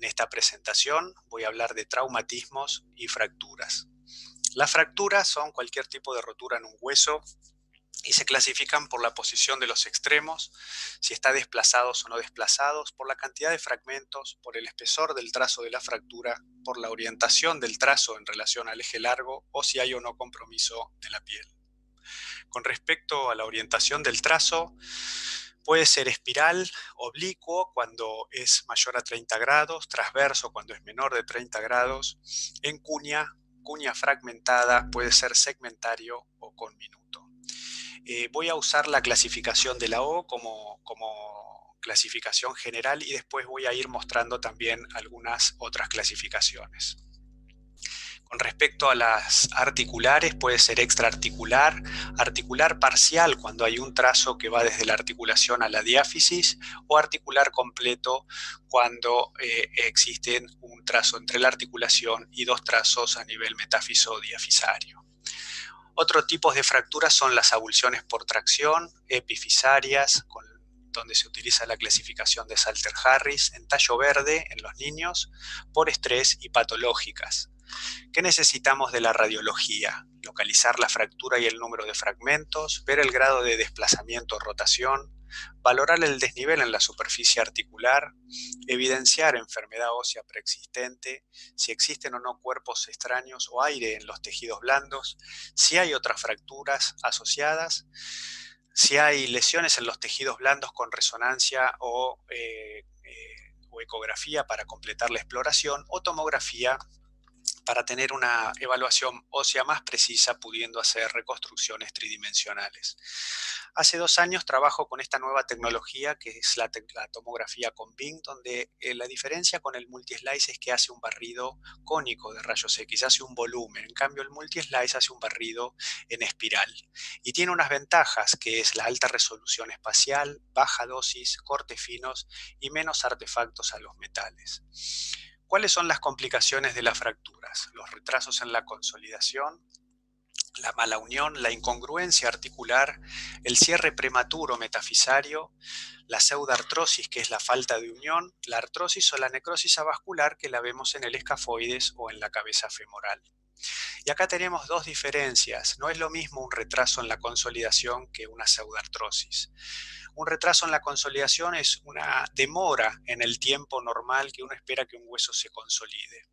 En esta presentación voy a hablar de traumatismos y fracturas. Las fracturas son cualquier tipo de rotura en un hueso y se clasifican por la posición de los extremos, si está desplazados o no desplazados, por la cantidad de fragmentos, por el espesor del trazo de la fractura, por la orientación del trazo en relación al eje largo o si hay o no compromiso de la piel. Con respecto a la orientación del trazo, puede ser espiral, oblicuo cuando es mayor a 30 grados, transverso cuando es menor de 30 grados, en cuña fragmentada, puede ser segmentario o con minuto. Voy a usar la clasificación de la O como clasificación general y después voy a ir mostrando también algunas otras clasificaciones. Con respecto a las articulares, puede ser extraarticular, articular parcial cuando hay un trazo que va desde la articulación a la diáfisis, o articular completo cuando existen un trazo entre la articulación y dos trazos a nivel metáfiso o diafisario. Otros tipos de fracturas son las avulsiones por tracción, epifisarias, donde se utiliza la clasificación de Salter-Harris, en tallo verde en los niños, por estrés y patológicas. ¿Qué necesitamos de la radiología? Localizar la fractura y el número de fragmentos, ver el grado de desplazamiento o rotación, valorar el desnivel en la superficie articular, evidenciar enfermedad ósea preexistente, si existen o no cuerpos extraños o aire en los tejidos blandos, si hay otras fracturas asociadas, si hay lesiones en los tejidos blandos con resonancia o ecografía para completar la exploración, o tomografía para tener una evaluación ósea más precisa, pudiendo hacer reconstrucciones tridimensionales. Hace 2 años trabajo con esta nueva tecnología que es la tomografía con BIM, donde la diferencia con el multislice es que hace un barrido cónico de rayos X, hace un volumen. En cambio, el multislice hace un barrido en espiral. Y tiene unas ventajas, que es la alta resolución espacial, baja dosis, cortes finos y menos artefactos a los metales. ¿Cuáles son las complicaciones de las fracturas? Los retrasos en la consolidación, la mala unión, la incongruencia articular, el cierre prematuro metafisario, la pseudartrosis, que es la falta de unión, la artrosis o la necrosis avascular, que la vemos en el escafoides o en la cabeza femoral. Y acá tenemos dos diferencias. No es lo mismo un retraso en la consolidación que una pseudartrosis. Un retraso en la consolidación es una demora en el tiempo normal que uno espera que un hueso se consolide.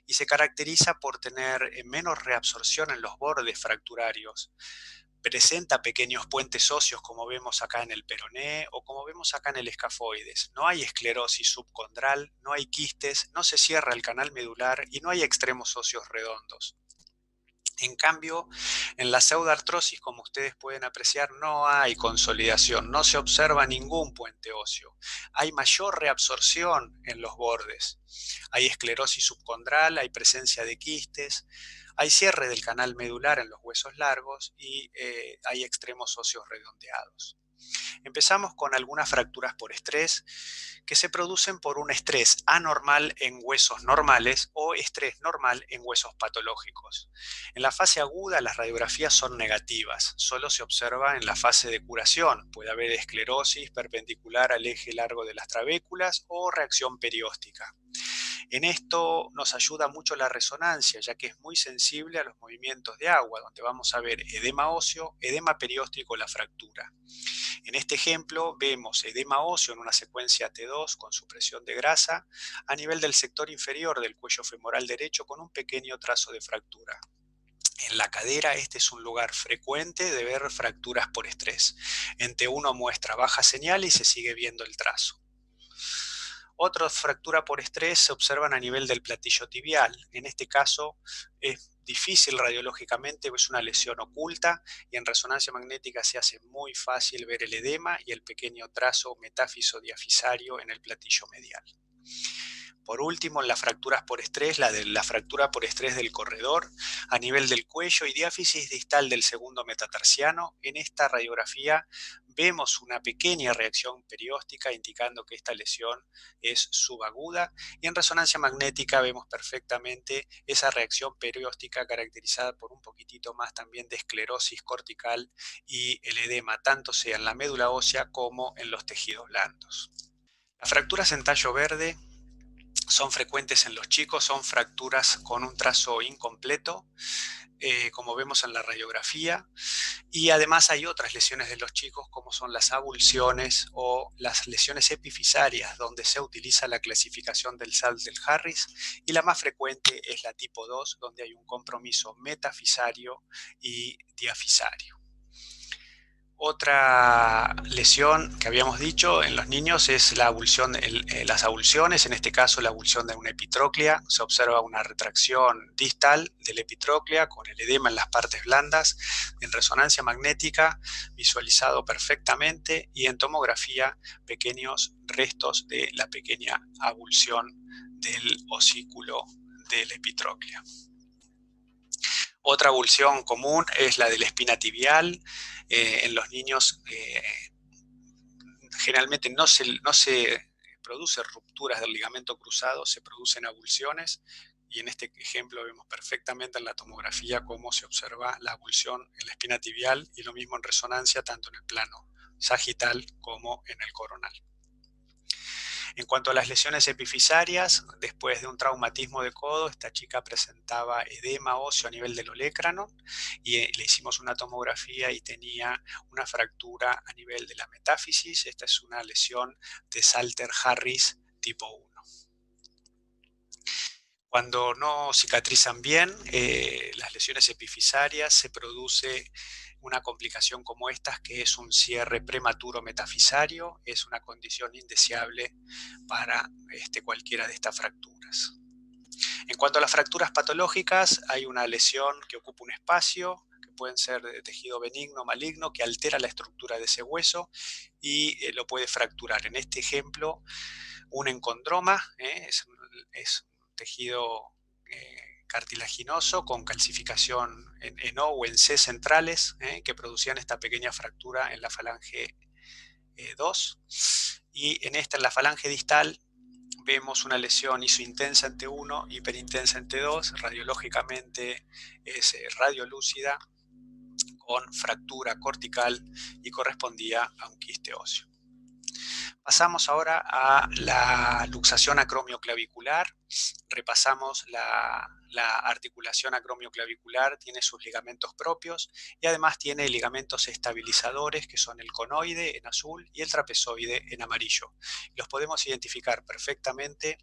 Y se caracteriza por tener menos reabsorción en los bordes fracturarios. Presenta pequeños puentes óseos como vemos acá en el peroné o como vemos acá en el escafoides. No hay esclerosis subcondral, no hay quistes, no se cierra el canal medular y no hay extremos óseos redondos. En cambio, en la pseudartrosis, como ustedes pueden apreciar, no hay consolidación, no se observa ningún puente óseo. Hay mayor reabsorción en los bordes. Hay esclerosis subcondral, hay presencia de quistes, hay cierre del canal medular en los huesos largos y hay extremos óseos redondeados. Empezamos con algunas fracturas por estrés que se producen por un estrés anormal en huesos normales o estrés normal en huesos patológicos. En la fase aguda las radiografías son negativas, solo se observa en la fase de curación. Puede haber esclerosis perpendicular al eje largo de las trabéculas o reacción perióstica. En esto nos ayuda mucho la resonancia, ya que es muy sensible a los movimientos de agua, donde vamos a ver edema óseo, edema perióstico o la fractura. En este ejemplo vemos edema óseo en una secuencia T2 con supresión de grasa a nivel del sector inferior del cuello femoral derecho con un pequeño trazo de fractura. En la cadera este es un lugar frecuente de ver fracturas por estrés. En T1 muestra baja señal y se sigue viendo el trazo. Otras fracturas por estrés se observan a nivel del platillo tibial. En este caso es difícil radiológicamente, es una lesión oculta y en resonancia magnética se hace muy fácil ver el edema y el pequeño trazo metáfiso-diafisario en el platillo medial. Por último, en las fracturas por estrés, la fractura por estrés del corredor a nivel del cuello y diáfisis distal del segundo metatarsiano. En esta radiografía vemos una pequeña reacción perióstica indicando que esta lesión es subaguda y en resonancia magnética vemos perfectamente esa reacción perióstica caracterizada por un poquitito más también de esclerosis cortical y el edema tanto sea en la médula ósea como en los tejidos blandos. Las fracturas en tallo verde son frecuentes en los chicos, son fracturas con un trazo incompleto, como vemos en la radiografía, y además hay otras lesiones de los chicos como son las avulsiones o las lesiones epifisarias, donde se utiliza la clasificación del Salter-Harris, y la más frecuente es la tipo 2, donde hay un compromiso metafisario y diafisario. Otra lesión que habíamos dicho en los niños es la avulsión, las avulsiones, en este caso la avulsión de una epitróclea. Se observa una retracción distal de la epitróclea con el edema en las partes blandas, en resonancia magnética visualizado perfectamente, y en tomografía pequeños restos de la pequeña avulsión del osículo de la epitróclea. Otra avulsión común es la de la espina tibial. En los niños generalmente no se producen rupturas del ligamento cruzado, se producen avulsiones, y en este ejemplo vemos perfectamente en la tomografía cómo se observa la avulsión en la espina tibial, y lo mismo en resonancia tanto en el plano sagital como en el coronal. En cuanto a las lesiones epifisarias, después de un traumatismo de codo, esta chica presentaba edema óseo a nivel del olecranon, y le hicimos una tomografía y tenía una fractura a nivel de la metáfisis. Esta es una lesión de Salter-Harris tipo 1. Cuando no cicatrizan bien las lesiones epifisarias, se produce una complicación como estas, que es un cierre prematuro metafisario. Es una condición indeseable para cualquiera de estas fracturas. En cuanto a las fracturas patológicas, hay una lesión que ocupa un espacio, que pueden ser de tejido benigno o maligno, que altera la estructura de ese hueso y lo puede fracturar. En este ejemplo, un encondroma, es un tejido cartilaginoso con calcificación en O o en C centrales, que producían esta pequeña fractura en la falange 2. Y en la falange distal, vemos una lesión isointensa en T1, hiperintensa en T2, radiológicamente es radiolúcida, con fractura cortical, y correspondía a un quiste óseo. Pasamos ahora a la luxación acromioclavicular. Repasamos la articulación acromioclavicular. Tiene sus ligamentos propios y además tiene ligamentos estabilizadores, que son el conoide en azul y el trapezoide en amarillo. Los podemos identificar perfectamente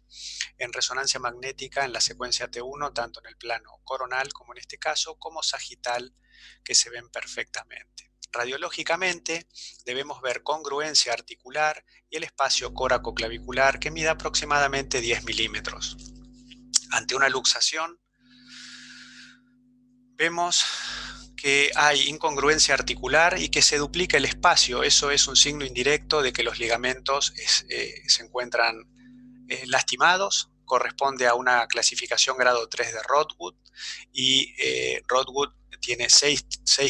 en resonancia magnética en la secuencia T1, tanto en el plano coronal como en este caso, como sagital, que se ven perfectamente. Radiológicamente debemos ver congruencia articular y el espacio coracoclavicular, que mide aproximadamente 10 milímetros. Ante una luxación vemos que hay incongruencia articular y que se duplica el espacio. Eso es un signo indirecto de que los ligamentos se encuentran lastimados. Corresponde a una clasificación grado 3 de Rodwood, y Rodwood tiene 6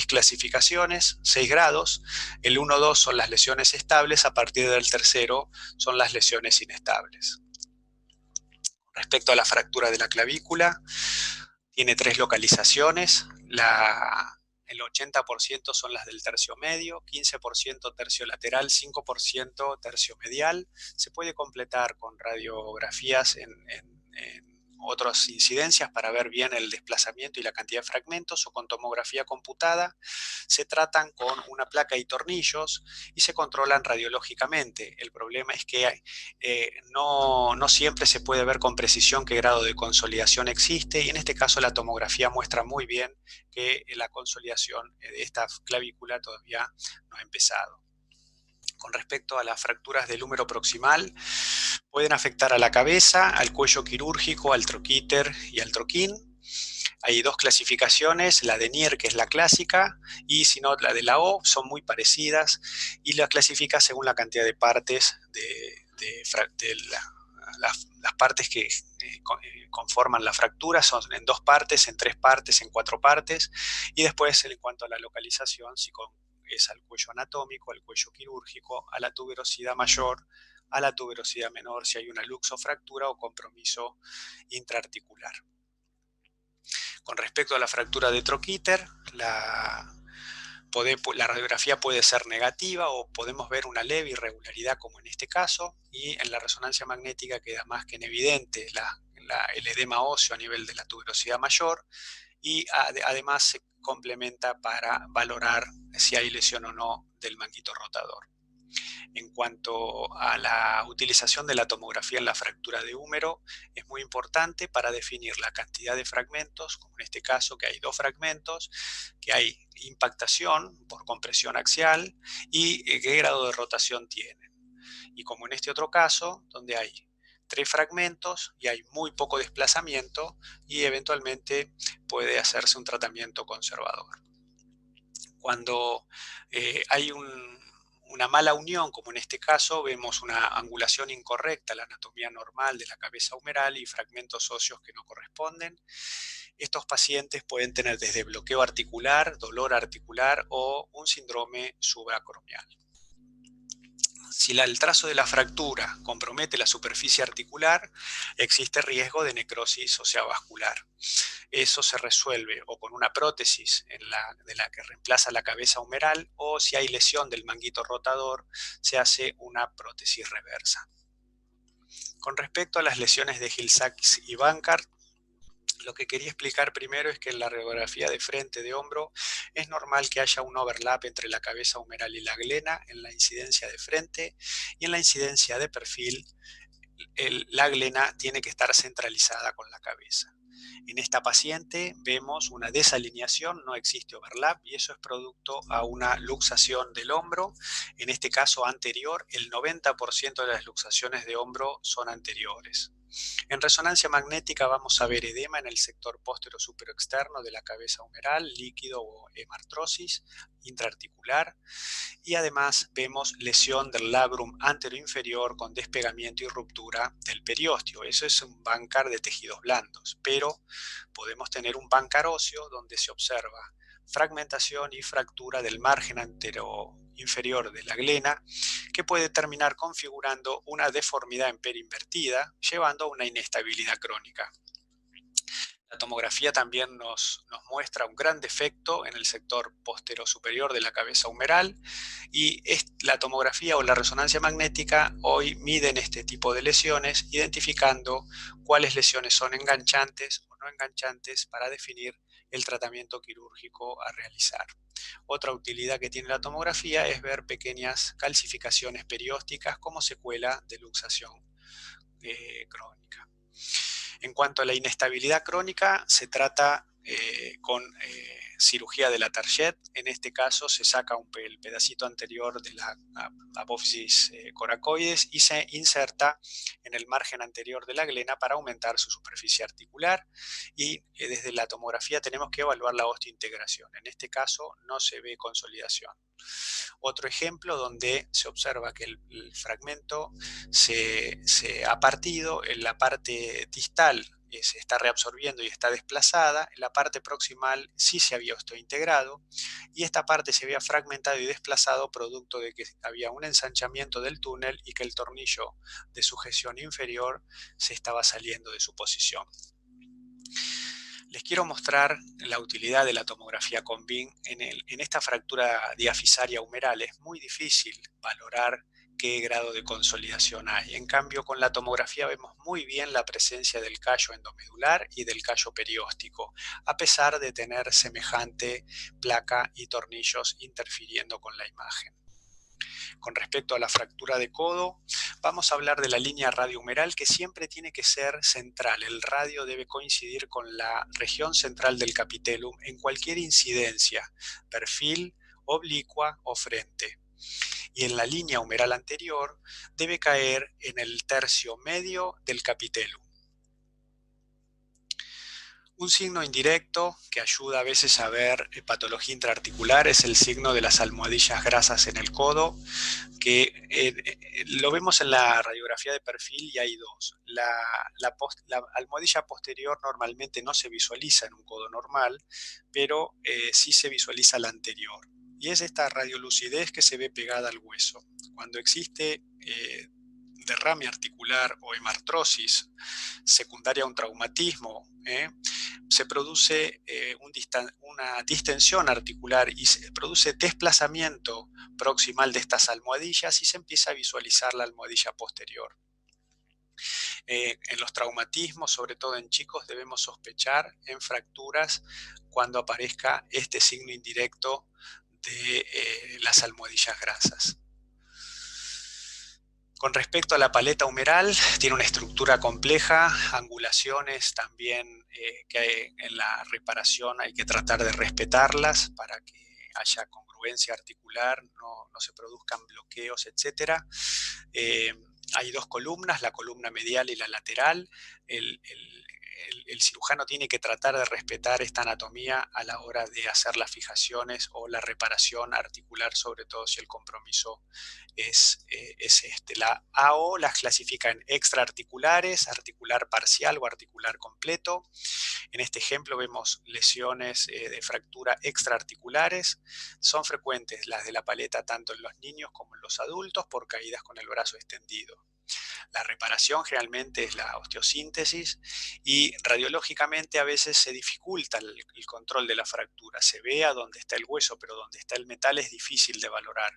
clasificaciones, 6 grados. El 1-2 son las lesiones estables, a partir del tercero son las lesiones inestables. Respecto a la fractura de la clavícula, tiene 3 localizaciones. El 80% son las del tercio medio, 15% tercio lateral, 5% tercio medial. Se puede completar con radiografías en otras incidencias para ver bien el desplazamiento y la cantidad de fragmentos, o con tomografía computada. Se tratan con una placa y tornillos y se controlan radiológicamente. El problema es que no siempre se puede ver con precisión qué grado de consolidación existe, y en este caso la tomografía muestra muy bien que la consolidación de esta clavícula todavía no ha empezado. Con respecto a las fracturas del húmero proximal, pueden afectar a la cabeza, al cuello quirúrgico, al troquíter y al troquín. Hay 2 clasificaciones, la de Nier, que es la clásica, y si no, la de la O, son muy parecidas, y la clasifica según la cantidad de partes las partes que conforman la fractura. Son en 2 partes, en 3 partes, en 4 partes, y después, en cuanto a la localización, si es al cuello anatómico, al cuello quirúrgico, a la tuberosidad mayor, a la tuberosidad menor, si hay una luxofractura o compromiso intraarticular. Con respecto a la fractura de troquíter, La radiografía puede ser negativa o podemos ver una leve irregularidad como en este caso, y en la resonancia magnética queda más que en evidente el edema óseo a nivel de la tuberosidad mayor, y además se complementa para valorar si hay lesión o no del manguito rotador. En cuanto a la utilización de la tomografía en la fractura de húmero, es muy importante para definir la cantidad de fragmentos, como en este caso que hay 2 fragmentos, que hay impactación por compresión axial y qué grado de rotación tienen. Y como en este otro caso, donde hay 3 fragmentos y hay muy poco desplazamiento y eventualmente puede hacerse un tratamiento conservador. Cuando hay una mala unión, como en este caso, vemos una angulación incorrecta, la anatomía normal de la cabeza humeral y fragmentos óseos que no corresponden. Estos pacientes pueden tener desde bloqueo articular, dolor articular o un síndrome subacromial. Si el trazo de la fractura compromete la superficie articular, existe riesgo de necrosis ósea vascular. Eso se resuelve o con una prótesis de la que reemplaza la cabeza humeral, o si hay lesión del manguito rotador, se hace una prótesis reversa. Con respecto a las lesiones de Hill-Sachs y Bankart, lo que quería explicar primero es que en la radiografía de frente de hombro es normal que haya un overlap entre la cabeza humeral y la glena en la incidencia de frente, y en la incidencia de perfil la glena tiene que estar centralizada con la cabeza. En esta paciente vemos una desalineación, no existe overlap, y eso es producto a una luxación del hombro, en este caso anterior. El 90% de las luxaciones de hombro son anteriores. En resonancia magnética vamos a ver edema en el sector póstero superoexterno de la cabeza humeral, líquido o hemartrosis intraarticular, y además vemos lesión del labrum anteroinferior con despegamiento y ruptura del periósteo. Eso es un Bankart de tejidos blandos, pero podemos tener un Bankart óseo donde se observa fragmentación y fractura del margen anteroinferior de la glena, que puede terminar configurando una deformidad en perinvertida, llevando a una inestabilidad crónica. La tomografía también nos muestra un gran defecto en el sector postero superior de la cabeza humeral, y la tomografía o la resonancia magnética hoy miden este tipo de lesiones, identificando cuáles lesiones son enganchantes o no enganchantes para definir el tratamiento quirúrgico a realizar. Otra utilidad que tiene la tomografía es ver pequeñas calcificaciones periósticas como secuela de luxación crónica. En cuanto a la inestabilidad crónica, se trata con cirugía de la Target. En este caso se saca el pedacito anterior de la apófisis coracoides y se inserta en el margen anterior de la glena para aumentar su superficie articular, y desde la tomografía tenemos que evaluar la osteointegración. En este caso no se ve consolidación. Otro ejemplo donde se observa que el fragmento se ha partido, en la parte distal se está reabsorbiendo y está desplazada, en la parte proximal sí se había osteointegrado, y esta parte se había fragmentado y desplazado producto de que había un ensanchamiento del túnel y que el tornillo de sujeción inferior se estaba saliendo de su posición. Les quiero mostrar la utilidad de la tomografía con BIM en esta fractura diafisaria humeral. Es muy difícil valorar qué grado de consolidación hay. En cambio, con la tomografía vemos muy bien la presencia del callo endomedular y del callo perióstico, a pesar de tener semejante placa y tornillos interfiriendo con la imagen. Con respecto a la fractura de codo, vamos a hablar de la línea radiohumeral, que siempre tiene que ser central. El radio debe coincidir con la región central del capitellum en cualquier incidencia, perfil, oblicua o frente. Y en la línea humeral anterior debe caer en el tercio medio del capitellum. Un signo indirecto que ayuda a veces a ver patología intraarticular es el signo de las almohadillas grasas en el codo, que lo vemos en la radiografía de perfil, y hay dos. La almohadilla posterior normalmente no se visualiza en un codo normal, pero sí se visualiza la anterior. Y es esta radiolucidez que se ve pegada al hueso. Cuando existe derrame articular o hemartrosis secundaria a un traumatismo, se produce una distensión articular y se produce desplazamiento proximal de estas almohadillas y se empieza a visualizar la almohadilla posterior. En los traumatismos, sobre todo en chicos, debemos sospechar en fracturas cuando aparezca este signo indirecto de las almohadillas grasas. Con respecto a la paleta humeral, tiene una estructura compleja, angulaciones también que en la reparación hay que tratar de respetarlas para que haya congruencia articular, no se produzcan bloqueos, etc. Hay dos columnas, la columna medial y la lateral. El cirujano tiene que tratar de respetar esta anatomía a la hora de hacer las fijaciones o la reparación articular, sobre todo si el compromiso es este. La AO las clasifica en extraarticulares, articular parcial o articular completo. En este ejemplo vemos lesiones de fractura extraarticulares. Son frecuentes las de la paleta tanto en los niños como en los adultos por caídas con el brazo extendido. La reparación generalmente es la osteosíntesis y radiológicamente a veces se dificulta el control de la fractura. Se ve a dónde está el hueso, pero donde está el metal es difícil de valorar.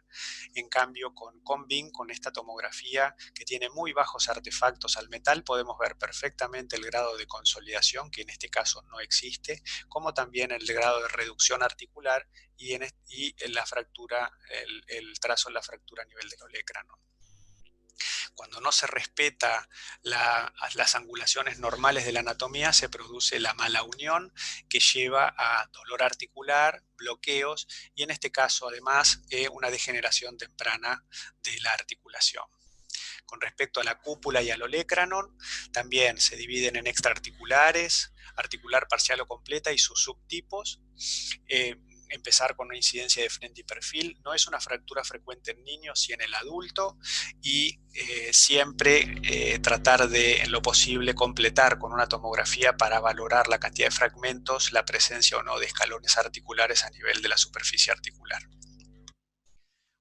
En cambio, con CONBIN, con esta tomografía que tiene muy bajos artefactos al metal, podemos ver perfectamente el grado de consolidación, que en este caso no existe, como también el grado de reducción articular y en la fractura, el trazo en la fractura a nivel del olecrano. Cuando no se respeta las angulaciones normales de la anatomía, se produce la mala unión que lleva a dolor articular, bloqueos y en este caso además una degeneración temprana de la articulación. Con respecto a la cúpula y al olecranon, también se dividen en extraarticulares, articular parcial o completa y sus subtipos. Empezar con una incidencia de frente y perfil. No es una fractura frecuente en niños, sí en el adulto, y siempre tratar de, en lo posible, completar con una tomografía para valorar la cantidad de fragmentos, la presencia o no de escalones articulares a nivel de la superficie articular.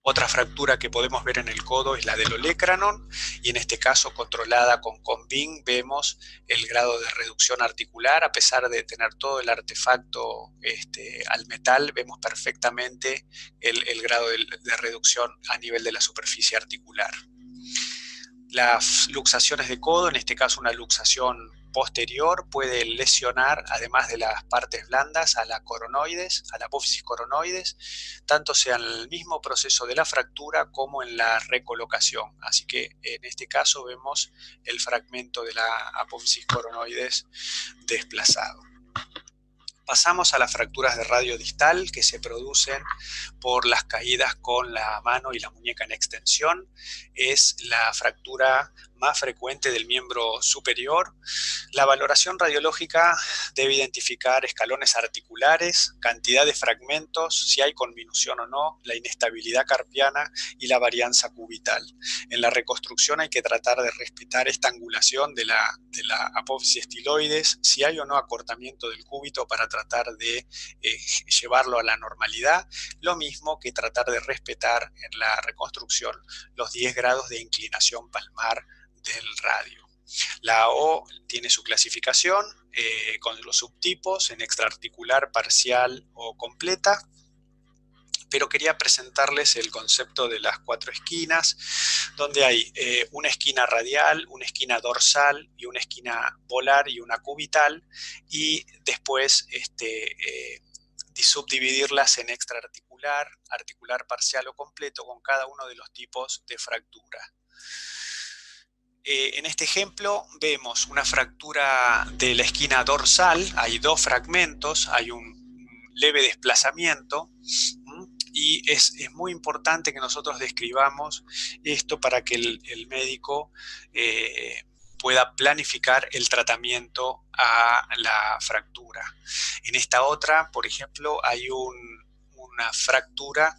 Otra fractura que podemos ver en el codo es la del olecranon y en este caso controlada con CONBIN vemos el grado de reducción articular. A pesar de tener todo el artefacto al metal, vemos perfectamente el grado de reducción a nivel de la superficie articular. Las luxaciones de codo, en este caso una luxación posterior, puede lesionar, además de las partes blandas, a la coronoides, a la apófisis coronoides, tanto sea en el mismo proceso de la fractura como en la recolocación. Así que en este caso vemos el fragmento de la apófisis coronoides desplazado. Pasamos a las fracturas de radio distal que se producen por las caídas con la mano y la muñeca en extensión. Es la fractura más frecuente del miembro superior. La valoración radiológica debe identificar escalones articulares, cantidad de fragmentos, si hay conminución o no, la inestabilidad carpiana y la varianza cubital. En la reconstrucción hay que tratar de respetar esta angulación de la apófisis estiloides, si hay o no acortamiento del cúbito para tratar de llevarlo a la normalidad, lo mismo que tratar de respetar en la reconstrucción los 10 grados de inclinación palmar del radio. La O tiene su clasificación con los subtipos en extraarticular, parcial o completa, pero quería presentarles el concepto de las 4 esquinas, donde hay una esquina radial, una esquina dorsal y una esquina volar y una cubital, y después subdividirlas en extraarticular, articular parcial o completo con cada uno de los tipos de fractura. En este ejemplo vemos una fractura de la esquina dorsal, hay 2 fragmentos, hay un leve desplazamiento y es muy importante que nosotros describamos esto para que el médico pueda planificar el tratamiento a la fractura. En esta otra, por ejemplo, hay una fractura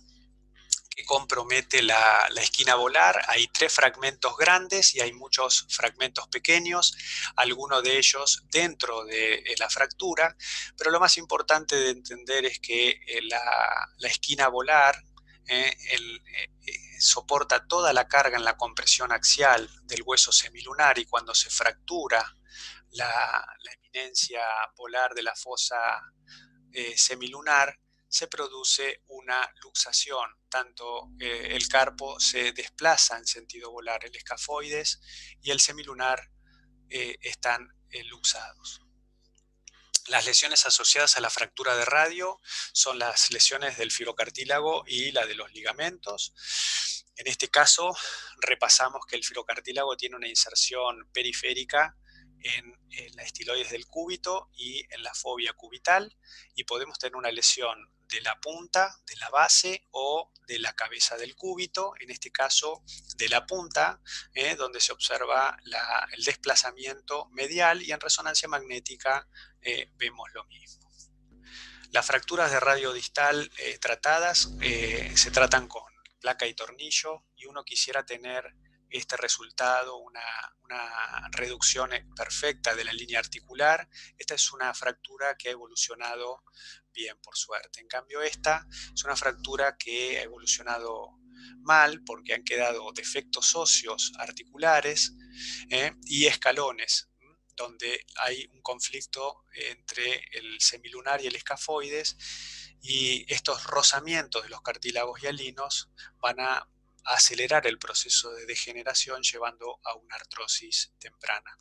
que compromete la esquina volar. Hay 3 fragmentos grandes y hay muchos fragmentos pequeños, algunos de ellos dentro de la fractura, pero lo más importante de entender es que la esquina volar soporta toda la carga en la compresión axial del hueso semilunar y cuando se fractura la eminencia polar de la fosa semilunar, se produce una luxación. Tanto el carpo se desplaza en sentido polar, el escafoides y el semilunar están luxados. Las lesiones asociadas a la fractura de radio son las lesiones del fibrocartílago y la de los ligamentos. En este caso, repasamos que el fibrocartílago tiene una inserción periférica en la estiloides del cúbito y en la fobia cubital, y podemos tener una lesión de la punta, de la base o de la cabeza del cúbito, en este caso de la punta, donde se observa el desplazamiento medial, y en resonancia magnética vemos lo mismo. Las fracturas de radio distal tratadas se tratan con placa y tornillo, y uno quisiera tener este resultado, una reducción perfecta de la línea articular. Esta es una fractura que ha evolucionado bien, por suerte. En cambio, esta es una fractura que ha evolucionado mal, porque han quedado defectos óseos articulares y escalones, donde hay un conflicto entre el semilunar y el escafoides, y estos rozamientos de los cartílagos hialinos van a acelerar el proceso de degeneración, llevando a una artrosis temprana.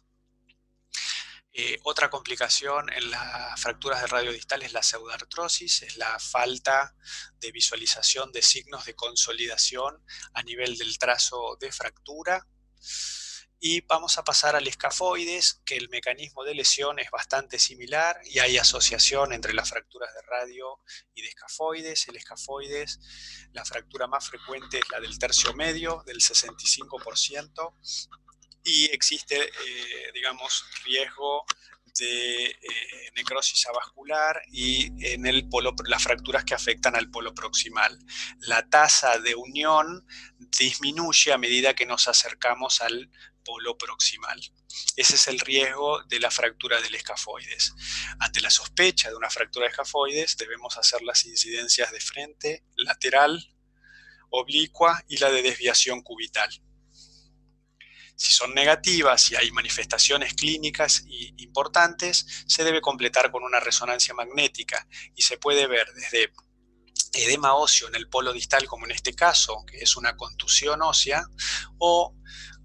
Otra complicación en las fracturas de radio distal es la pseudoartrosis, es la falta de visualización de signos de consolidación a nivel del trazo de fractura. Y vamos a pasar al escafoides, que el mecanismo de lesión es bastante similar y hay asociación entre las fracturas de radio y de escafoides. El escafoides, la fractura más frecuente es la del tercio medio, del 65%, y existe, digamos, riesgo de necrosis avascular y en las fracturas que afectan al polo proximal. La tasa de unión disminuye a medida que nos acercamos al polo proximal. Ese es el riesgo de la fractura del escafoides. Ante la sospecha de una fractura de escafoides, debemos hacer las incidencias de frente, lateral, oblicua y la de desviación cubital. Si son negativas y hay manifestaciones clínicas importantes, se debe completar con una resonancia magnética, y se puede ver desde edema óseo en el polo distal, como en este caso, que es una contusión ósea, o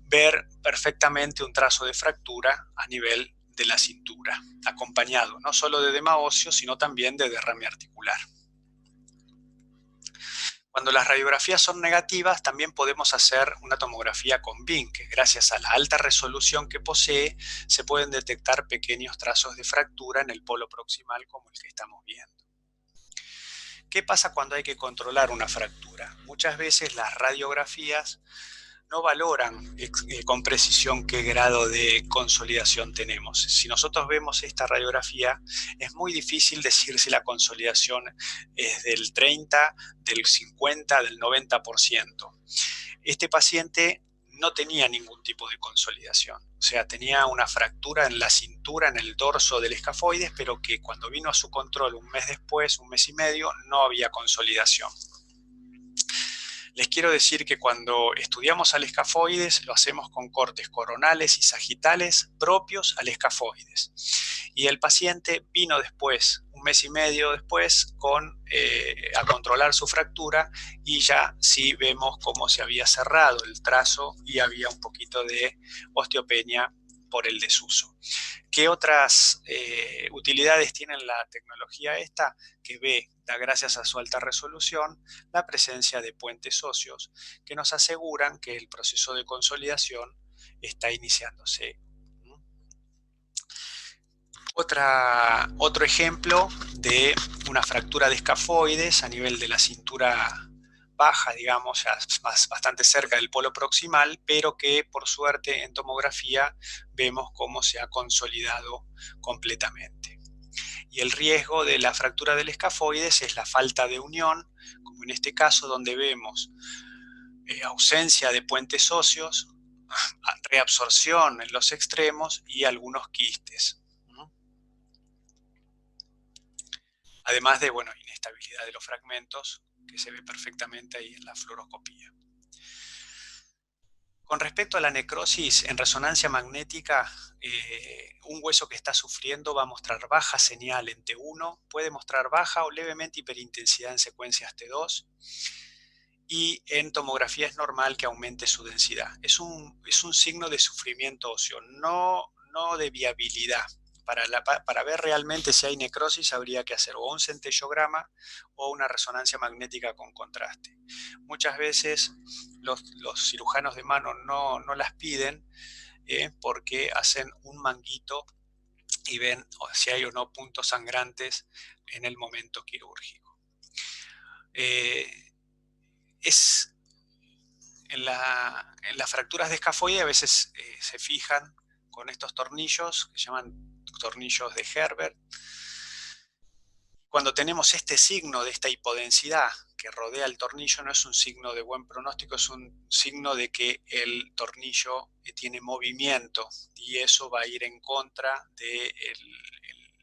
ver perfectamente un trazo de fractura a nivel de la cintura, acompañado no solo de edema óseo, sino también de derrame articular. Cuando las radiografías son negativas, también podemos hacer una tomografía con BIM, que gracias a la alta resolución que posee, se pueden detectar pequeños trazos de fractura en el polo proximal, como el que estamos viendo. ¿Qué pasa cuando hay que controlar una fractura? Muchas veces las radiografías no valoran con precisión qué grado de consolidación tenemos. Si nosotros vemos esta radiografía, es muy difícil decir si la consolidación es del 30, del 50, del 90%. Este paciente no tenía ningún tipo de consolidación, o sea, tenía una fractura en la cintura, en el dorso del escafoides, pero que cuando vino a su control un mes después, un mes y medio, no había consolidación. Les quiero decir que cuando estudiamos al escafoides lo hacemos con cortes coronales y sagitales propios al escafoides. Y el paciente vino después, un mes y medio después, a controlar su fractura, y ya sí vemos cómo se había cerrado el trazo y había un poquito de osteopenia por el desuso. ¿Qué otras utilidades tiene la tecnología esta? Que ve, gracias a su alta resolución, la presencia de puentes óseos que nos aseguran que el proceso de consolidación está iniciándose. Otro ejemplo de una fractura de escafoides a nivel de la cintura baja, digamos, ya bastante cerca del polo proximal, pero que por suerte en tomografía vemos cómo se ha consolidado completamente. Y el riesgo de la fractura del escafoides es la falta de unión, como en este caso, donde vemos ausencia de puentes óseos, reabsorción en los extremos y algunos quistes. Además de, inestabilidad de los fragmentos, que se ve perfectamente ahí en la fluoroscopía. Con respecto a la necrosis en resonancia magnética, un hueso que está sufriendo va a mostrar baja señal en T1, puede mostrar baja o levemente hiperintensidad en secuencias T2, y en tomografía es normal que aumente su densidad. Es un signo de sufrimiento óseo, no de viabilidad. Para ver realmente si hay necrosis habría que hacer o un centellograma o una resonancia magnética con contraste. Muchas veces los cirujanos de mano no las piden porque hacen un manguito y ven si hay o no puntos sangrantes en el momento quirúrgico. En las fracturas de escafoide a veces se fijan con estos tornillos que se llaman tornillos de Herbert. Cuando tenemos este signo de esta hipodensidad que rodea el tornillo, no es un signo de buen pronóstico, es un signo de que el tornillo tiene movimiento y eso va a ir en contra de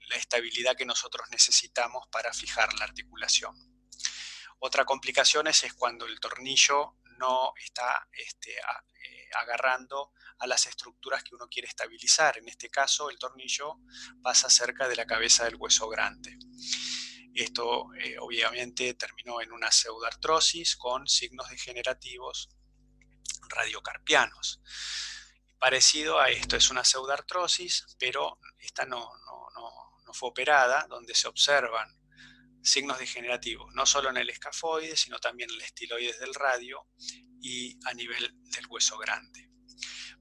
la estabilidad que nosotros necesitamos para fijar la articulación. Otra complicación es cuando el tornillo no está agarrando a las estructuras que uno quiere estabilizar. En este caso, el tornillo pasa cerca de la cabeza del hueso grande. Esto obviamente terminó en una pseudoartrosis con signos degenerativos radiocarpianos. Parecido a esto, es una pseudoartrosis, pero esta no fue operada, donde se observan signos degenerativos, no solo en el escafoide, sino también en el estiloides del radio y a nivel del hueso grande.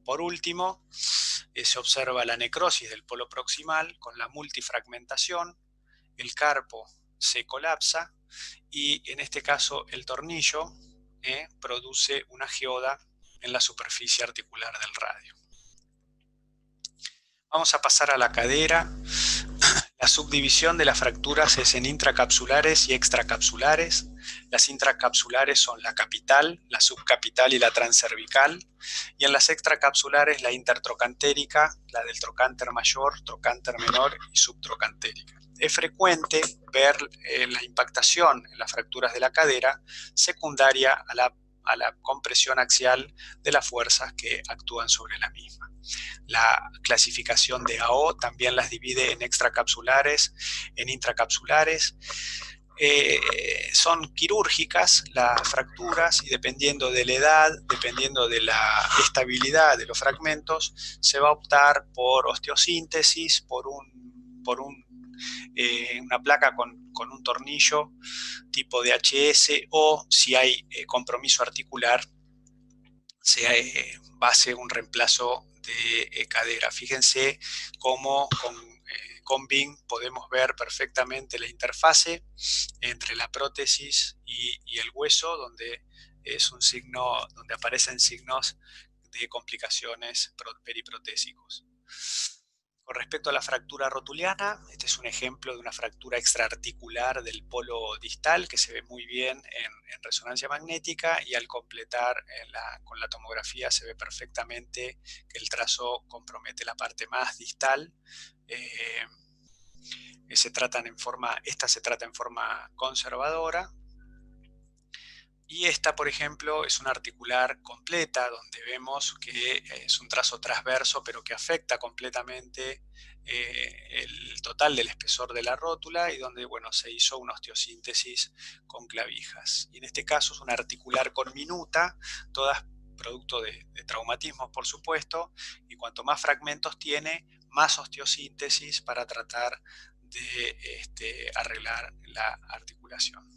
Por último, se observa la necrosis del polo proximal con la multifragmentación, el carpo se colapsa y en este caso el tornillo produce una geoda en la superficie articular del radio. Vamos a pasar a la cadera. La subdivisión de las fracturas es en intracapsulares y extracapsulares. Las intracapsulares son la capital, la subcapital y la transcervical. Y en las extracapsulares la intertrocantérica, la del trocánter mayor, trocánter menor y subtrocantérica. Es frecuente ver la impactación en las fracturas de la cadera secundaria a la compresión axial de las fuerzas que actúan sobre la misma. La clasificación de AO también las divide en extracapsulares, en intracapsulares. Son quirúrgicas las fracturas y dependiendo de la edad, dependiendo de la estabilidad de los fragmentos, se va a optar por osteosíntesis, por una placa con un tornillo tipo DHS o si hay compromiso articular, se hace un reemplazo de cadera. Fíjense cómo con BIM podemos ver perfectamente la interfase entre la prótesis y el hueso, donde es un signo, donde aparecen signos de complicaciones periprotésicos. Con respecto a la fractura rotuliana, este es un ejemplo de una fractura extraarticular del polo distal que se ve muy bien en resonancia magnética y al completar con la tomografía se ve perfectamente que el trazo compromete la parte más distal. Esta se trata en forma conservadora. Y esta, por ejemplo, es una articular completa, donde vemos que es un trazo transverso, pero que afecta completamente el total del espesor de la rótula y donde, bueno, se hizo una osteosíntesis con clavijas. Y en este caso es una articular con minuta, todas producto de traumatismos, por supuesto, y cuanto más fragmentos tiene, más osteosíntesis para tratar de arreglar la articulación.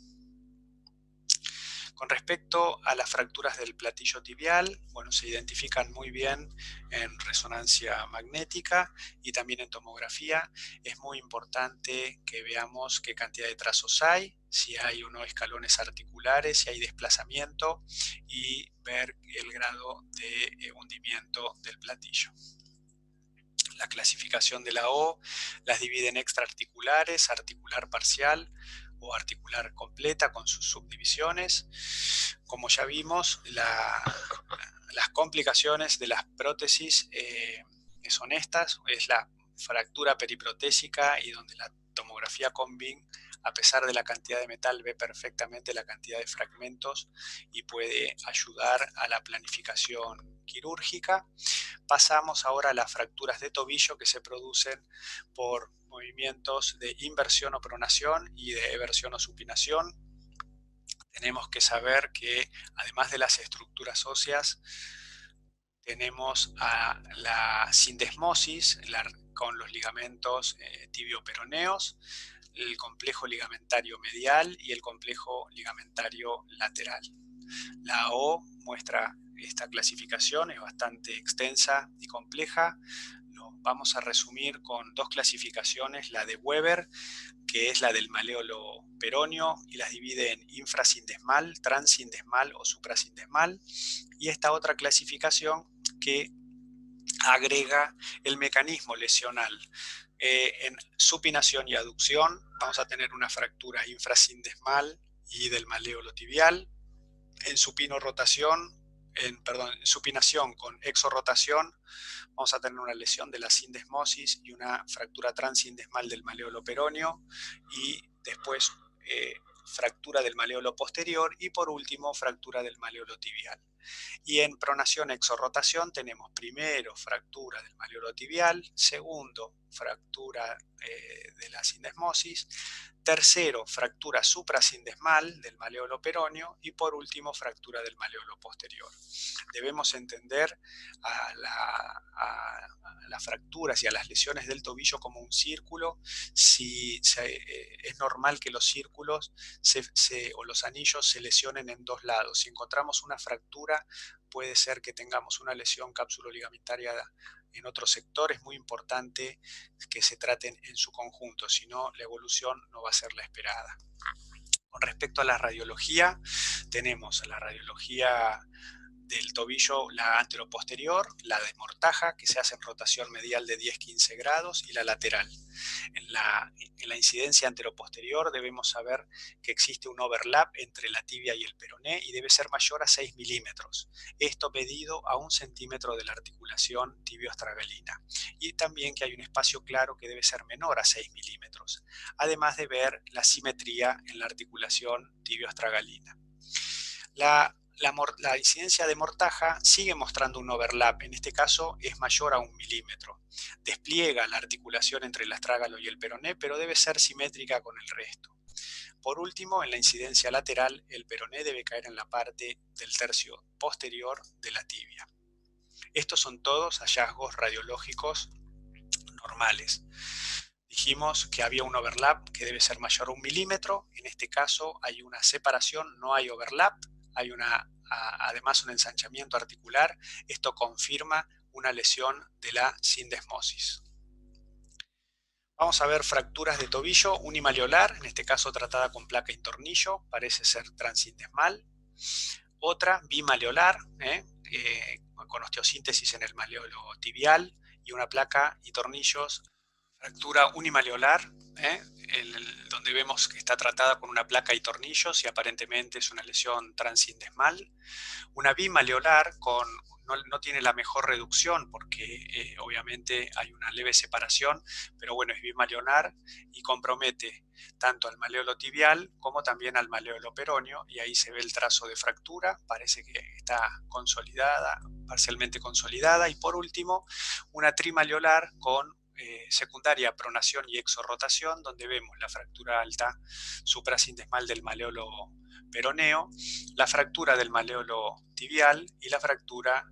Con respecto a las fracturas del platillo tibial, bueno, se identifican muy bien en resonancia magnética y también en tomografía. Es muy importante que veamos qué cantidad de trazos hay, si hay o no escalones articulares, si hay desplazamiento y ver el grado de hundimiento del platillo. La clasificación de la O las divide en extraarticulares, articular parcial o articular completa con sus subdivisiones. Como ya vimos, las complicaciones de las prótesis son estas, es la fractura periprotésica y donde la tomografía con BIM a pesar de la cantidad de metal, ve perfectamente la cantidad de fragmentos y puede ayudar a la planificación quirúrgica. Pasamos ahora a las fracturas de tobillo que se producen por movimientos de inversión o pronación y de eversión o supinación. Tenemos que saber que además de las estructuras óseas, tenemos a la sindesmosis con los ligamentos tibio-peroneos, el complejo ligamentario medial y el complejo ligamentario lateral. La O muestra esta clasificación, es bastante extensa y compleja. Lo vamos a resumir con dos clasificaciones, la de Weber, que es la del maléolo peroneo, y las divide en infrasindesmal, transindesmal o suprasindesmal, y esta otra clasificación que agrega el mecanismo lesional. En supinación y aducción vamos a tener una fractura infrasindesmal y del maléolo tibial. En supinación con exorrotación vamos a tener una lesión de la sindesmosis y una fractura transindesmal del maléolo peroneo, y después fractura del maléolo posterior, y por último fractura del maléolo tibial. Y en pronación exorrotación tenemos primero fractura del maléolo tibial, segundo fractura de la sindesmosis, tercero fractura suprasindesmal del maléolo peroneo y por último fractura del maléolo posterior. Debemos entender a las fracturas y a las lesiones del tobillo como un círculo. Es normal que los círculos o los anillos se lesionen en dos lados. Si encontramos una fractura, puede ser que tengamos una lesión cápsulo-ligamentaria en otro sector. Es muy importante que se traten en su conjunto, si no la evolución no va a ser la esperada. Con respecto a la radiología, tenemos la radiología del tobillo, la anteroposterior, la de mortaja, que se hace en rotación medial de 10-15 grados, y la lateral. En la incidencia anteroposterior debemos saber que existe un overlap entre la tibia y el peroné y debe ser mayor a 6 milímetros. Esto medido a 1 centímetro de la articulación tibio-astragalina. Y también que hay un espacio claro que debe ser menor a 6 milímetros. Además de ver la simetría en la articulación tibio-astragalina. La incidencia de mortaja sigue mostrando un overlap, en este caso es mayor a 1 milímetro. Despliega la articulación entre el astrágalo y el peroné, pero debe ser simétrica con el resto. Por último, en la incidencia lateral, el peroné debe caer en la parte del tercio posterior de la tibia. Estos son todos hallazgos radiológicos normales. Dijimos que había un overlap que debe ser mayor a 1 milímetro. En este caso hay una separación, no hay overlap. Hay además un ensanchamiento articular. Esto confirma una lesión de la sindesmosis. Vamos a ver fracturas de tobillo unimaleolar, en este caso tratada con placa y tornillo, parece ser transindesmal. Otra bimaleolar, con osteosíntesis en el maleolo tibial y una placa y tornillos. Fractura unimaleolar, donde vemos que está tratada con una placa y tornillos y aparentemente es una lesión transindesmal. Una bimaleolar no tiene la mejor reducción porque obviamente hay una leve separación, pero bueno, es bimaleolar y compromete tanto al maleolo tibial como también al maleolo peroneo, y ahí se ve el trazo de fractura, parece que está consolidada, parcialmente consolidada. Y por último, una trimaleolar con secundaria pronación y exorrotación, donde vemos la fractura alta suprasindesmal del maleolo peroneo, la fractura del maleolo tibial y la fractura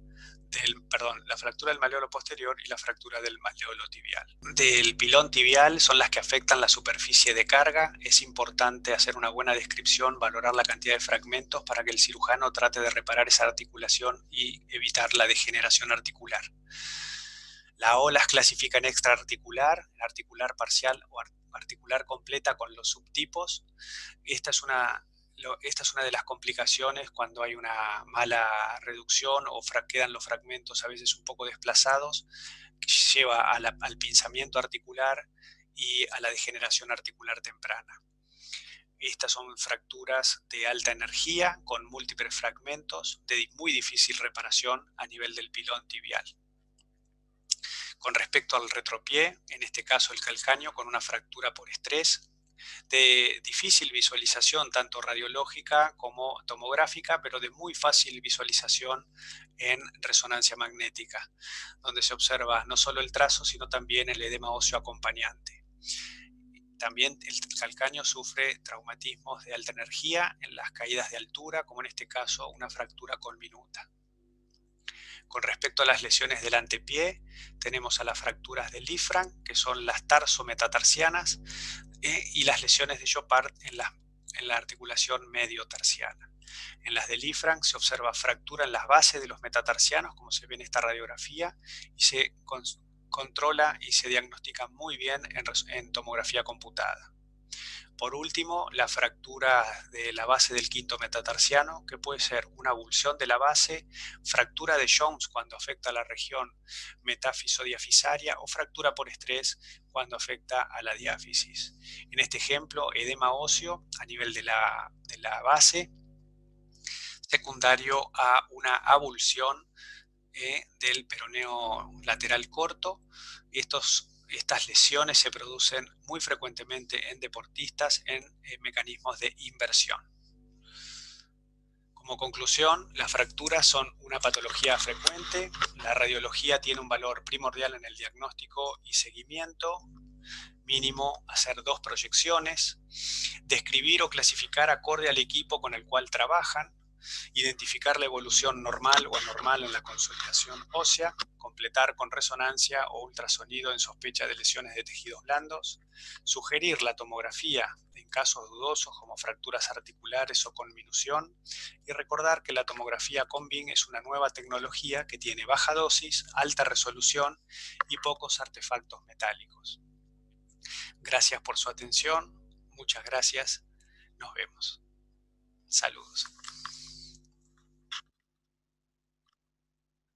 del maleolo posterior y la fractura del maleolo tibial. Del pilón tibial son las que afectan la superficie de carga. Es importante hacer una buena descripción, valorar la cantidad de fragmentos para que el cirujano trate de reparar esa articulación y evitar la degeneración articular. La O las clasifica en extraarticular, articular parcial o articular completa con los subtipos. Esta es una de las complicaciones cuando hay una mala reducción o quedan los fragmentos a veces un poco desplazados, que lleva al pinzamiento articular y a la degeneración articular temprana. Estas son fracturas de alta energía con múltiples fragmentos de muy difícil reparación a nivel del pilón tibial. Con respecto al retropié, en este caso el calcáneo con una fractura por estrés, de difícil visualización, tanto radiológica como tomográfica, pero de muy fácil visualización en resonancia magnética, donde se observa no solo el trazo, sino también el edema óseo acompañante. También el calcáneo sufre traumatismos de alta energía en las caídas de altura, como en este caso una fractura colminuta. Con respecto a las lesiones del antepié, tenemos a las fracturas de Liffranc, que son las tarso-metatarsianas, y las lesiones de Chopard en la articulación medio-tarsiana. En las de Liffranc se observa fractura en las bases de los metatarsianos, como se ve en esta radiografía, y se controla y se diagnostica muy bien en tomografía computada. Por último, la fractura de la base del quinto metatarsiano, que puede ser una avulsión de la base, fractura de Jones cuando afecta a la región metáfiso-diafisaria o fractura por estrés cuando afecta a la diáfisis. En este ejemplo, edema óseo a nivel de la base, secundario a una avulsión del peroneo lateral corto. Estas lesiones se producen muy frecuentemente en deportistas en mecanismos de inversión. Como conclusión, las fracturas son una patología frecuente. La radiología tiene un valor primordial en el diagnóstico y seguimiento. Mínimo hacer 2 proyecciones, describir o clasificar acorde al equipo con el cual trabajan, identificar la evolución normal o anormal en la consolidación ósea, completar con resonancia o ultrasonido en sospecha de lesiones de tejidos blandos, sugerir la tomografía en casos dudosos como fracturas articulares o conminución, y recordar que la tomografía con BIM es una nueva tecnología que tiene baja dosis, alta resolución y pocos artefactos metálicos. Gracias por su atención, muchas gracias, nos vemos. Saludos.